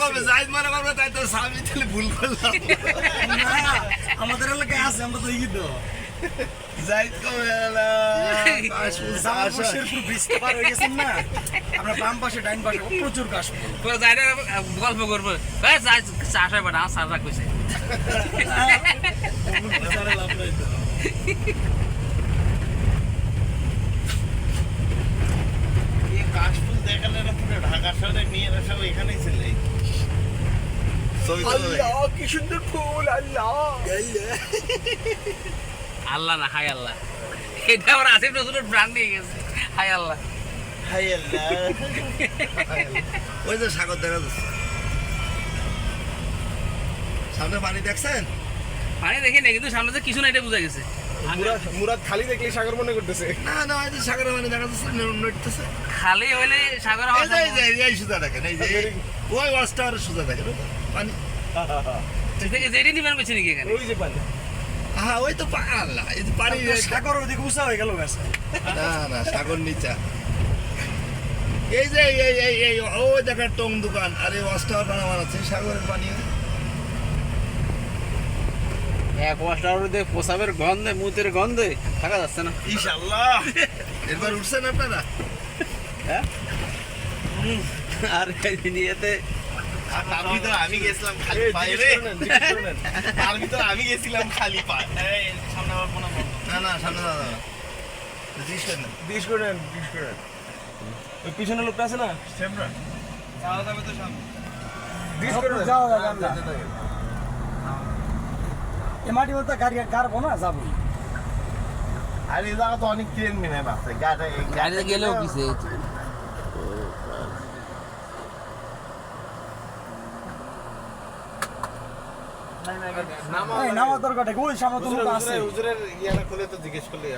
করবে জাহিদ মনে করবে তাই তো স্বামী তাহলে ভুল করলাম না আমাদের এলাকায় আছে আমরা তো এই তো জাহিদ কবে এলা জামালপুর শেরপুর ব্রিজ পার হয়ে গেছেন না আমরা বাম পাশে ডাইন পাশে প্রচুর কাশফুল পুরো যাই গল্প করবো চাষ হয় বাট আমার সারা কইছে এই কাশফুল দেখালে না পুরো ঢাকা শহরে মেয়েরা সব এখানেই চলে আল্লাহ কি সুন্দর ফুল আল্লাহ আল্লাহ না হাই আল্লাহ এটা আমার আসিফ নজরুল ব্র্যান্ড নিয়ে গেছে হাই আল্লাহ হাই আল্লাহ ওই যে সাগর দেখা যাচ্ছে সামনে পানি দেখছেন পানি দেখি না কিন্তু সামনে যে কিছু না এটা বোঝা গেছে মুরাদ খালি দেখলে সাগর মনে করতেছে না না ওই যে সাগরের পানি দেখা যাচ্ছে নড়তেছে খালি হইলে সাগর এই যে এই যে এই সুতা দেখেন এই যে ওই ওয়াস্টার সুতা দেখেন পানি যেটি নিবেন করছে নাকি এখানে ওই যে পানি হ্যাঁ ওই তো আল্লাহ এই যে পানি সাগর ওদিকে উঁচা হয়ে গেল গাছ না না সাগর নিচা এই যে এই ওই দেখার টং দোকান আর এই ওয়াস্টার বানাচ্ছে সাগরের পানি এক ওয়াস্টার দিয়ে পোশাবের গন্ধে মুতের গন্ধে থাকা যাচ্ছে না ইনশাআল্লাহ এবার উঠছেন আপনারা হ্যাঁ আর নিয়েতে তার ভিতরে আমি গেছিলাম খালি পায়ে রে তার ভিতরে আমি গেছিলাম খালি পায়ে সামনে আবার মনে না না সামনে দাদা দিশ করেন ওই পিছনে লোকটা আছে না সেমরা যাওয়া যাবে তো সামনে দিশ করেন যাও আমরা এই মাটি বলতে গাড়ি গাড়বো না যাবো আর এই জায়গা তো অনেক ট্রেন মিনে আছে গাড়িতে গেলেও কিসে নামা দরকার ওই সামনে তো আছে হুজুরের ইয়াটা খুলে তো জিজ্ঞেস করলে